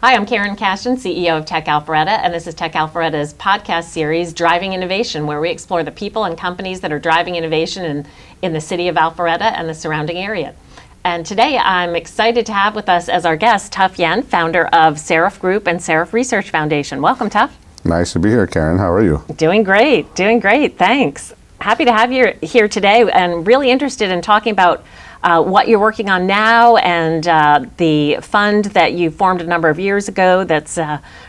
Hi, I'm Karen Cashin, CEO of Tech Alpharetta, and this is Tech Alpharetta's podcast series, Driving Innovation, where we explore the people and companies that are driving innovation in the city of Alpharetta and the surrounding area. And today I'm excited to have with us as our guest, Tuff, founder of Seraph Group and Seraph Research Foundation. Welcome, Tuff. Nice to be here, Karen. How are you? Doing great, thanks. Happy to have you here today and really interested in talking about what you're working on now and the fund that you formed a number of years ago that's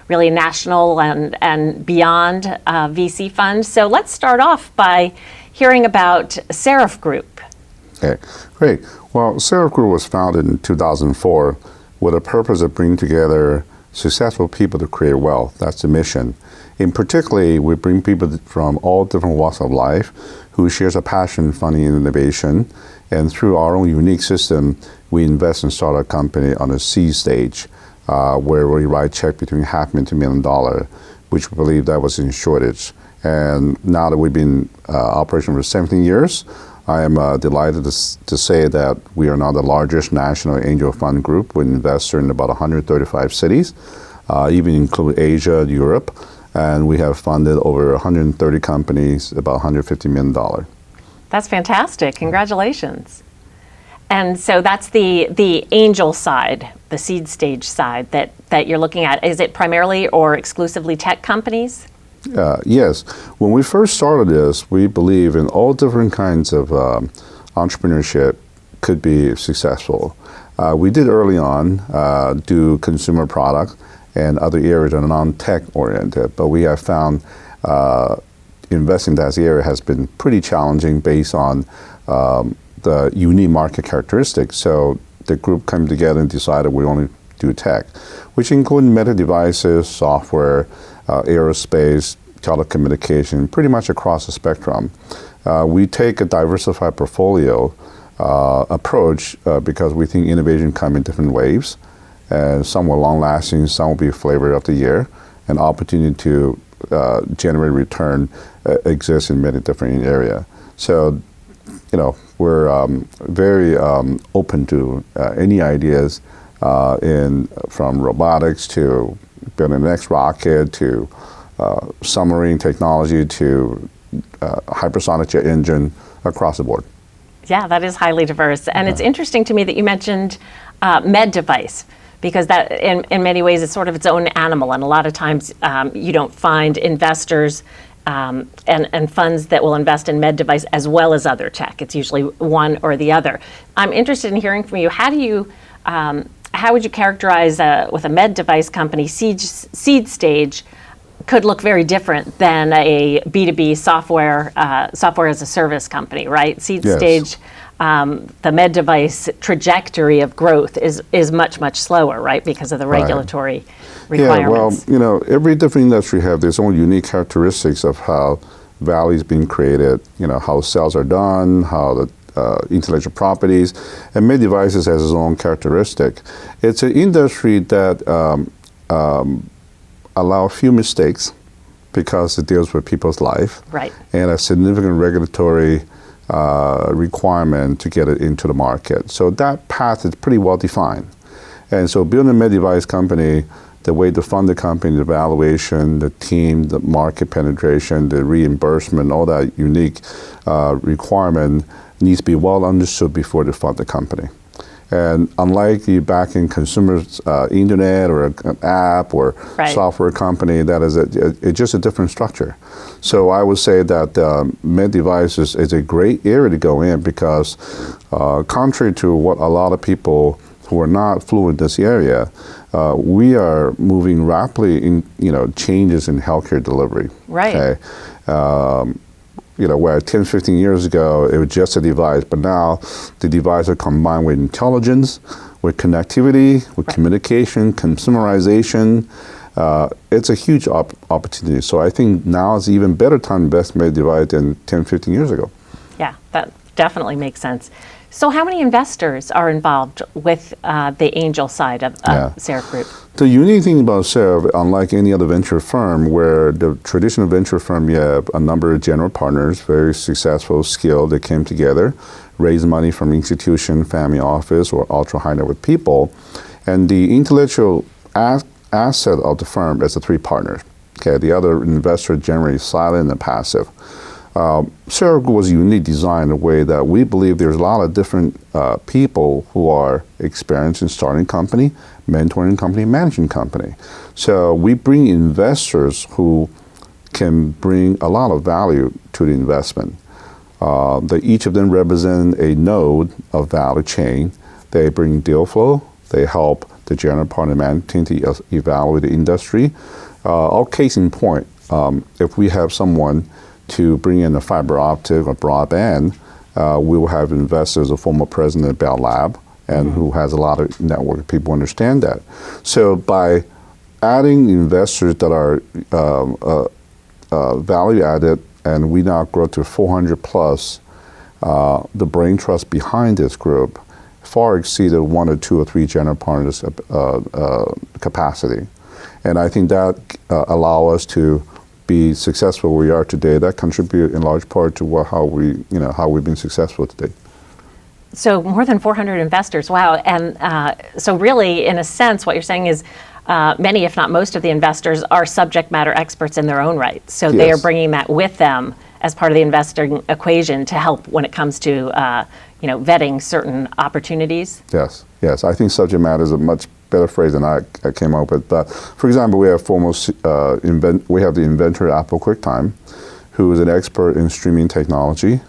really a national and beyond VC fund. So let's start off by hearing about Seraph Group. Okay, great. Well, Seraph Group was founded in 2004 with a purpose of bringing together successful people to create wealth. That's the mission. In particular, we bring people from all different walks of life who shares a passion for funding and innovation. And through our own unique system, we invest in startup company on a seed stage, where we write check between $500,000 to $1 million, which we believe that was in shortage. And now that we've been operating for 17 years, I am delighted to say that we are now the largest national angel fund group with investors in about 135 cities, even include Asia, Europe, and we have funded over 130 companies, about $150 million. That's fantastic. Congratulations. And so that's the angel side, the seed stage side that you're looking at. Is it primarily or exclusively tech companies? Yes. When we first started this, we believe in all different kinds of entrepreneurship could be successful. We did early on do consumer product and other areas that are non-tech oriented, but we have found investing in that area has been pretty challenging based on the unique market characteristics. So the group came together and decided we only do tech, which include medical devices, software, aerospace, telecommunication, pretty much across the spectrum. We take a diversified portfolio approach because we think innovation comes in different waves. Some are long-lasting, some will be flavor of the year, and opportunity to generate return exists in many different areas. So, we're very open to any ideas from robotics to building the next rocket to submarine technology to hypersonic jet engine across the board. Yeah, that is highly diverse. And it's interesting to me that you mentioned med device, because that in many ways is sort of its own animal. And a lot of times you don't find investors and funds that will invest in med device as well as other tech. It's usually one or the other. I'm interested in hearing from you. How would you characterize with a med device company, seed stage could look very different than a B2B software as a service company, right? Seed Yes. stage, the med device trajectory of growth is much, much slower, right? Because of the regulatory requirements. Yeah, well, every different industry have their own unique characteristics of how value is being created, how sales are done, how the intellectual properties, and med devices has its own characteristic. It's an industry that allow a few mistakes because it deals with people's life, right, and a significant regulatory requirement to get it into the market. So that path is pretty well defined. And so building a med device company, the way to fund the company, the valuation, the team, the market penetration, the reimbursement, all that unique requirement needs to be well understood before they fund the company. And unlike the back in consumer internet or an app or software company, that is it's just a different structure. So I would say that med devices is a great area to go in because contrary to what a lot of people who are not fluent in this area, we are moving rapidly in changes in healthcare delivery. Right. Okay? Where 10, 15 years ago, it was just a device, but now the device are combined with intelligence, with connectivity, with communication, consumerization. It's a huge opportunity. So I think now is even better time to invest in med device than 10, 15 years ago. Yeah, that definitely makes sense. So how many investors are involved with the angel side of Seraph Group? The unique thing about Seraph, unlike any other venture firm, where the traditional venture firm, you have a number of general partners, very successful, skilled, that came together, raised money from institution, family office, or ultra high net worth people. And the intellectual asset of the firm is the three partners. Okay, the other investor generally silent and passive. Seraph was uniquely designed in a way that we believe there's a lot of different people who are experienced in starting company, mentoring company, managing company. So we bring investors who can bring a lot of value to the investment. Each of them represent a node of value chain. They bring deal flow. They help the general partner management team to evaluate the industry. Our case in point, if we have someone to bring in a fiber optic or broadband, we will have investors, a former president of Bell Lab, and who has a lot of network people understand that. So by adding investors that are value added, and we now grow to 400 plus, the brain trust behind this group far exceeded one or two or three general partners capacity. And I think that allow us to be successful where we are today. That contribute in large part to how we've been successful today. So more than 400 investors, wow. And so really, in a sense, what you're saying is many, if not most of the investors are subject matter experts in their own right. So they are bringing that with them as part of the investing equation to help when it comes to vetting certain opportunities. Yes. I think subject matter is a much better phrase than I came up with. But for example, we have we have the inventor of Apple QuickTime, who is an expert in streaming technology.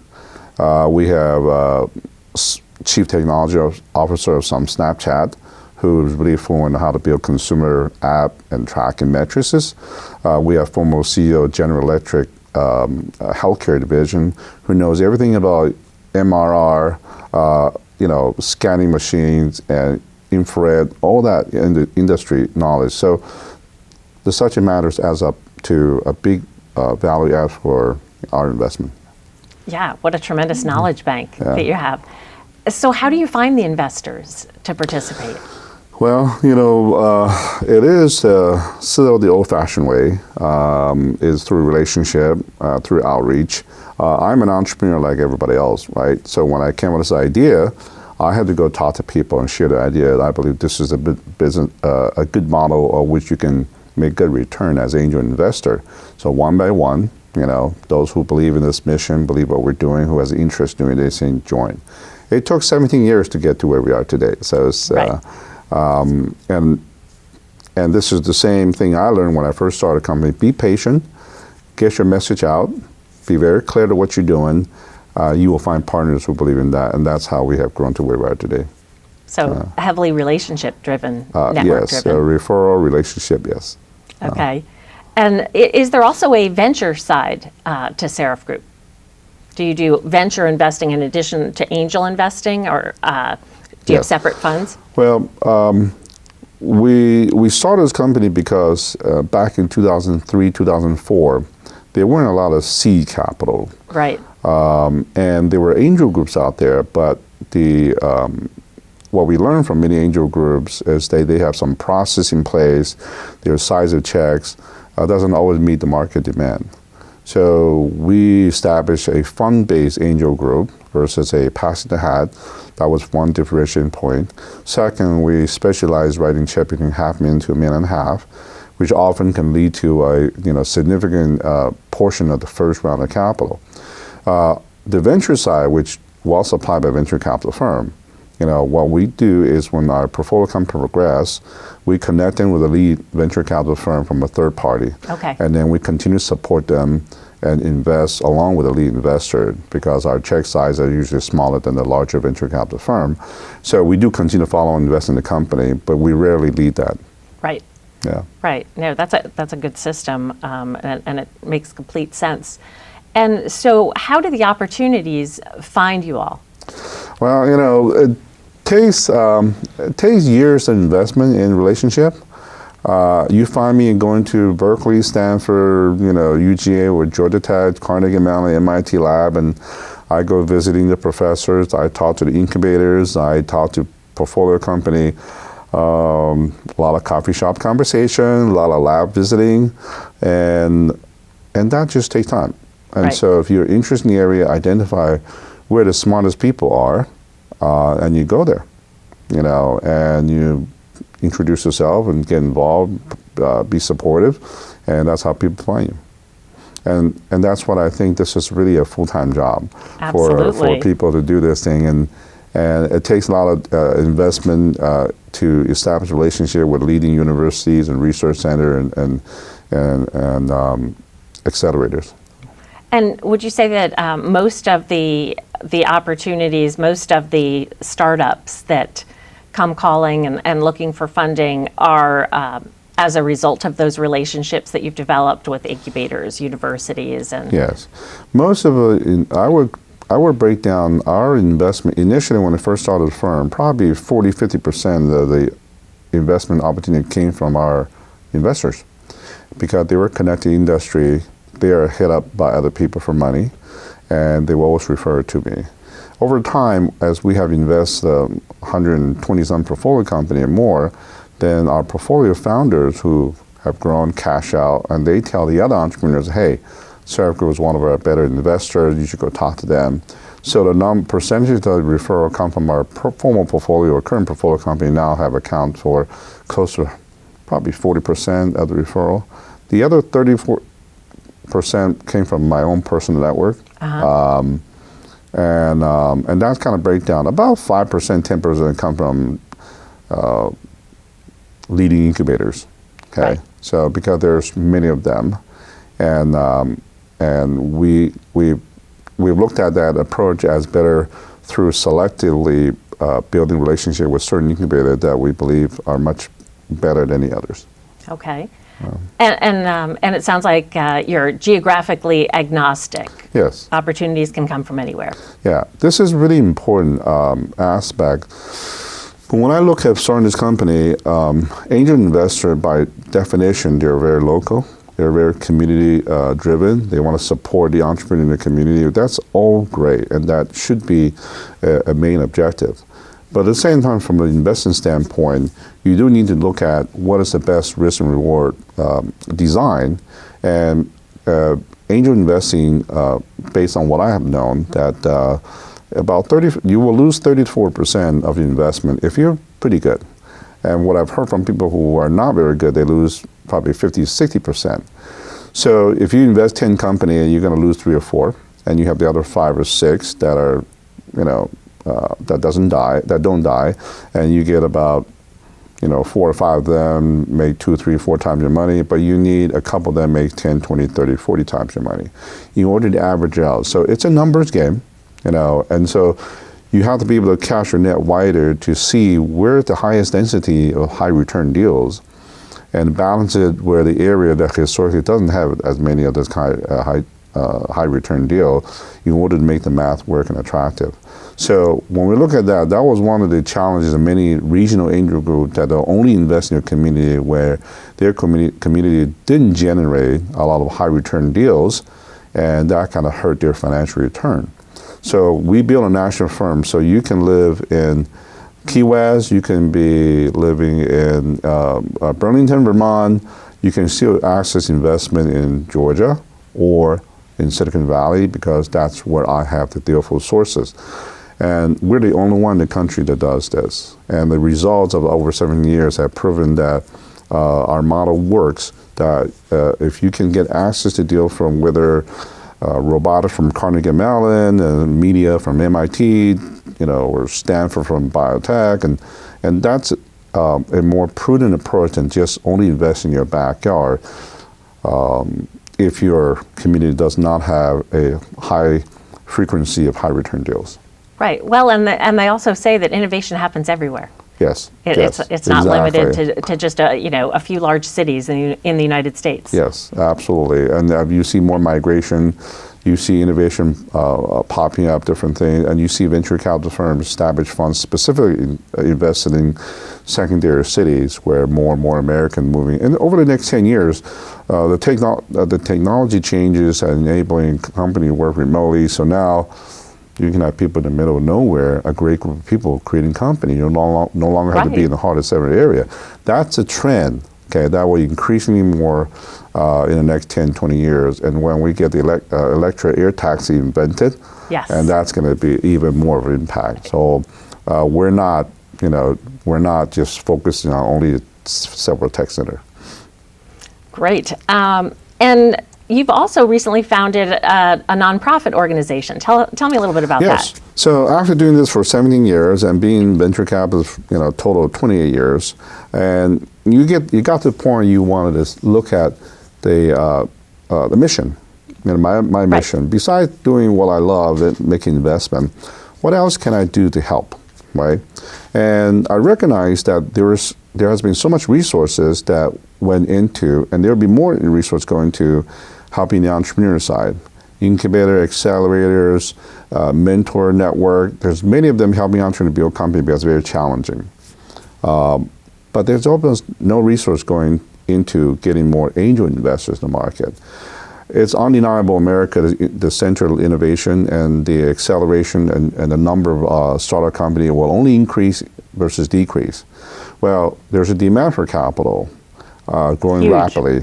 We have chief technology officer of some Snapchat, who is really fluent on how to build consumer app and tracking metrics. We have former CEO of General Electric healthcare division, who knows everything about MRR, scanning machines and infrared, all that in the industry knowledge. So the subject matters adds up to a big value add for our investment. Yeah, what a tremendous knowledge bank that you have. So how do you find the investors to participate? Well, it is still the old-fashioned way, is through relationship, through outreach. I'm an entrepreneur like everybody else, right? So when I came with this idea, I had to go talk to people and share the idea. I believe this is a good model of which you can make good return as an angel investor. So one by one, those who believe in this mission, believe what we're doing, who has an interest in it, they say join. It took 17 years to get to where we are today. So it's, right. And this is the same thing I learned when I first started a company. Be patient, get your message out, be very clear to what you're doing. You will find partners who believe in that, and that's how we have grown to where we are today. So heavily relationship-driven, network-driven. Yes, referral, relationship, yes. Okay. And is there also a venture side to Seraph Group? Do you do venture investing in addition to angel investing, or do you have separate funds? Well, we started this company because back in 2003, 2004, there weren't a lot of seed capital. Right. And there were angel groups out there, but what we learned from many angel groups is they have some process in place, their size of checks doesn't always meet the market demand. So we established a fund-based angel group versus a pass in the hat. That was one differentiating point. Second, we specialize writing check between $500,000 to $1.5 million, which often can lead to a significant portion of the first round of capital. The venture side, which was supplied by a venture capital firm, what we do is when our portfolio company progress, we connect them with a lead venture capital firm from a third party. Okay. And then we continue to support them and invest along with a lead investor, because our check size are usually smaller than the larger venture capital firm. So we do continue to follow and invest in the company, but we rarely lead that. Right. Yeah. Right. No, that's a good system, and it makes complete sense. And so how do the opportunities find you all? Well, it takes years of investment in relationship. You find me going to Berkeley, Stanford, UGA or Georgia Tech, Carnegie Mellon, MIT lab, and I go visiting the professors. I talk to the incubators. I talk to portfolio company. A lot of coffee shop conversation, a lot of lab visiting, and that just takes time. And so if you're interested in the area, identify where the smartest people are, and you go there, and you introduce yourself and get involved, be supportive, and that's how people find you. And that's what I think. This is really a full-time job for people to do this thing, and it takes a lot of investment to establish a relationship with leading universities and research center and accelerators. And would you say that most of the opportunities, most of the startups that come calling and looking for funding are as a result of those relationships that you've developed with incubators, universities, and yes, most of it. I would break down our investment initially when I first started the firm. Probably 40-50% of the investment opportunity came from our investors, because they were connected to industry. They are hit up by other people for money, and they will always refer to me. Over time, as we have invested 120-some portfolio company or more, then our portfolio founders who have grown cash out, and they tell the other entrepreneurs, hey, Seraph is one of our better investors, you should go talk to them. So the percentage of the referral come from our former portfolio or current portfolio company now have account for close to probably 40% of the referral. The other 34% came from my own personal network. And that's kind of breakdown. About 5%, 10% come from leading incubators. Okay, right. So because there's many of them, and we've looked at that approach as better through selectively building relationship with certain incubators that we believe are much better than the others. Okay. And it sounds like you're geographically agnostic. Yes. Opportunities can come from anywhere. Yeah, this is really important aspect. But when I look at starting this company, angel investor by definition, they're very local. They're very community driven. They want to support the entrepreneur in the community. That's all great, and that should be a main objective. But at the same time, from an investment standpoint, you do need to look at what is the best risk and reward design. And angel investing, based on what I have known, that you will lose 34% of your investment if you're pretty good. And what I've heard from people who are not very good, they lose probably 50-60%. So if you invest 10 companies and you're going to lose 3 or 4, and you have the other 5 or 6 that are, that don't die, and you get about 4 or 5 of them make 2, 3, 4 times your money, but you need a couple of them make 10, 20, 30, 40 times your money in order to average out. So it's a numbers game, and so you have to be able to cast your net wider to see where's the highest density of high return deals, and balance it where the area that historically doesn't have as many of those high return deal in order to make the math work and attractive. So when we look at that, that was one of the challenges of many regional angel groups that are only invest in a community where their community didn't generate a lot of high return deals, and that kind of hurt their financial return. So we built a national firm, so you can live in Key West, you can be living in Burlington, Vermont, you can still access investment in Georgia or in Silicon Valley, because that's where I have the deal flow sources. And we're the only one in the country that does this. And the results of over 7 years have proven that our model works, that if you can get access to deal from whether robotics from Carnegie Mellon, and media from MIT, or Stanford from biotech, and that's a more prudent approach than just only invest in your backyard if your community does not have a high frequency of high return deals. Right. Well, and they also say that innovation happens everywhere. Yes. It's not limited to just a few large cities in the United States. Yes, absolutely. And you see more migration, you see innovation popping up, different things, and you see venture capital firms establish funds specifically invested in secondary cities where more and more Americans moving. And over the next 10 years, the technology changes and enabling companies to work remotely. So now you can have people in the middle of nowhere, a great group of people creating company. You no longer have to be in the heart of every area. That's a trend, okay, that will increasingly more in the next 10, 20 years. And when we get the electric air taxi invented, yes, and that's going to be even more of an impact. So we're not, we're not just focusing on only several tech centers. Great. And you've also recently founded a nonprofit organization. Tell me a little bit about Yes. that. So after doing this for 17 years and being venture capitalist, total of 28 years, and you got to the point you wanted to look at the mission, my mission. Besides doing what I love, making investment, what else can I do to help, right? And I recognized that there has been so much resources that went into, and there'll be more resources going to helping the entrepreneur side. Incubator, accelerators, mentor network. There's many of them helping entrepreneurs build companies because it's very challenging. But there's almost no resource going into getting more angel investors in the market. It's undeniable America, the center of innovation and the acceleration and the number of startup companies will only increase versus decrease. Well, there's a demand for capital growing Huge. rapidly,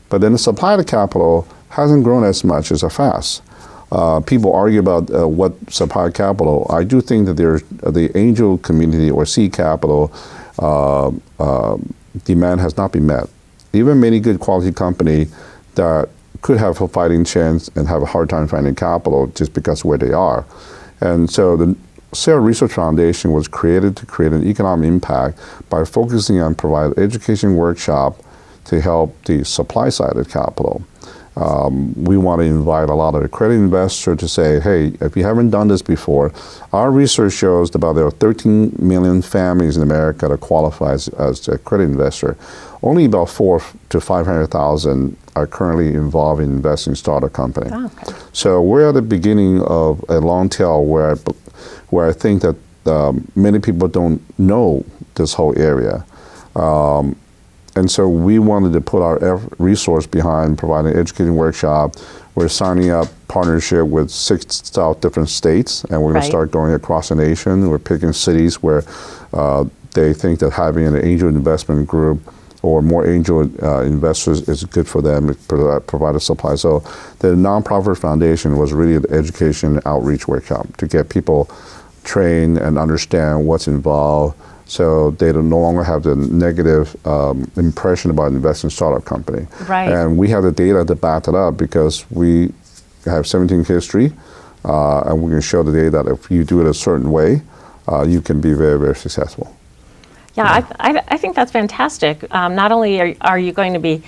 but then the supply of capital hasn't grown as much as fast. People argue about what supply of capital. I do think that there's the angel community or seed capital demand has not been met. Even many good quality company that could have a fighting chance and have a hard time finding capital just because of where they are. And so the Seraph Research Foundation was created to create an economic impact by focusing on providing education workshop to help the supply side of capital. We want to invite a lot of accredited investors to say, hey, if you haven't done this before, our research shows that there are 13 million families in America that qualify as an accredited investor. Only about 400,000 to 500,000 are currently involved in investing in startup company. Oh, okay. So we're at the beginning of a long tail where I think that many people don't know this whole area. And so we wanted to put our resource behind providing an educating workshop. We're signing up partnership with 6 different states, and we're going to start going across the nation. We're picking cities where they think that having an angel investment group or more angel investors is good for them, provide a supply. So the nonprofit foundation was really the education outreach workshop to get people trained and understand what's involved, so they no longer have the negative impression about investing in startup company. Right. And we have the data to back it up because we have 17 history, and we can show the data that if you do it a certain way, you can be very, very successful. Yeah, I think that's fantastic. Not only are you going to be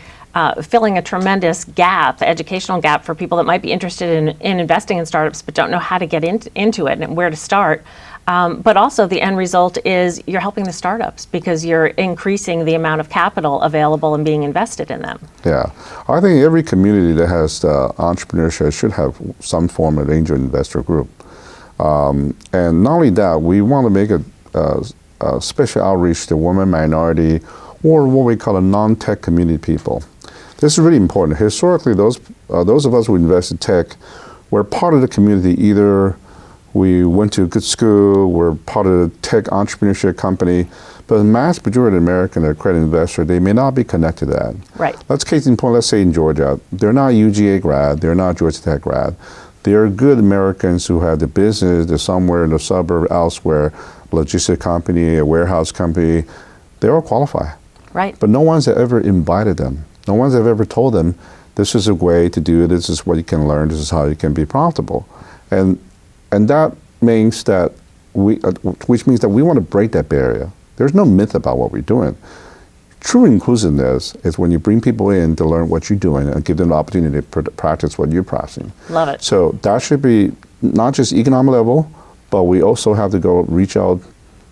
filling a tremendous gap, educational gap for people that might be interested in investing in startups but don't know how to get into it and where to start, but also the end result is you're helping the startups because you're increasing the amount of capital available and being invested in them. Yeah, I think every community that has entrepreneurship should have some form of angel investor group. And not only that, we want to make a special outreach to women, minority, or what we call a non-tech community people. This is really important. Historically, those of us who invest in tech, we're part of the community. Either we went to a good school, we're part of the tech entrepreneurship company, but the mass majority of American accredited investor, they may not be connected to that. Right. Let's case in point, let's say in Georgia, they're not UGA grad, they're not Georgia Tech grad. They're good Americans who have the business, they're somewhere in the suburb, elsewhere, logistic company, a warehouse company, they all qualify. Right. But no one's ever invited them. No one's ever told them, this is a way to do it, this is what you can learn, this is how you can be profitable. And that means that which means that we want to break that barrier. There's no myth about what we're doing. True inclusiveness is when you bring people in to learn what you're doing and give them the opportunity to practice what you're practicing. Love it. So that should be not just economic level, but we also have to go reach out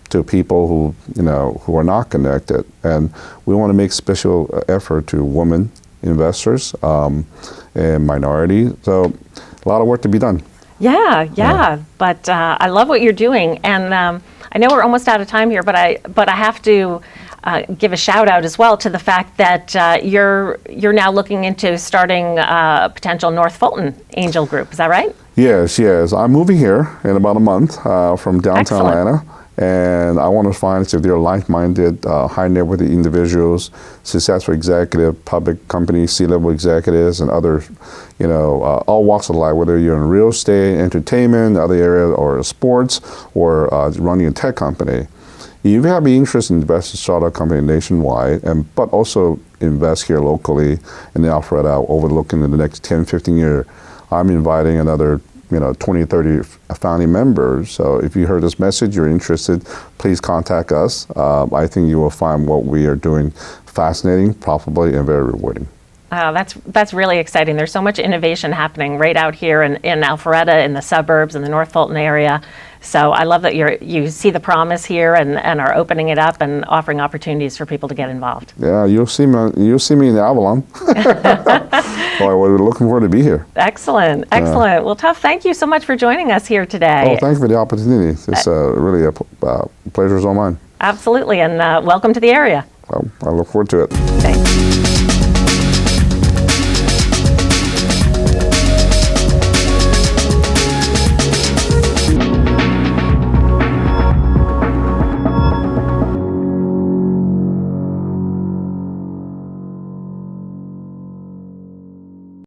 to people who are not connected, and we want to make special effort to women investors and minority. So a lot of work to be done. Yeah. But I love what you're doing, and I know we're almost out of time here, but I have to give a shout out as well to the fact that you're now looking into starting a potential North Fulton Angel Group. Is that right? Yes. I'm moving here in about a month from downtown Excellent. Atlanta. And I want to find if they're like-minded, high net worth individuals, successful executive, public company, C-level executives, and other, all walks of life, whether you're in real estate, entertainment, other areas, or sports, or running a tech company. if you have any interest in investing in startup company nationwide, but also invest here locally in the Alpharetta, overlooking in the next 10, 15 years, I'm inviting another 20, 30 founding members. So if you heard this message, you're interested, please contact us. I think you will find what we are doing fascinating, profitable, and very rewarding. That's really exciting. There's so much innovation happening right out here in Alpharetta, in the suburbs, in the North Fulton area. So I love that you see the promise here and are opening it up and offering opportunities for people to get involved. Yeah, you'll see me in Avalon. Well, we're looking forward to be here. Excellent, excellent. Well, Tuff, thank you so much for joining us here today. Oh, thank you for the opportunity. It's really a pleasure is all mine. Absolutely, and welcome to the area. Well, I look forward to it. Thanks.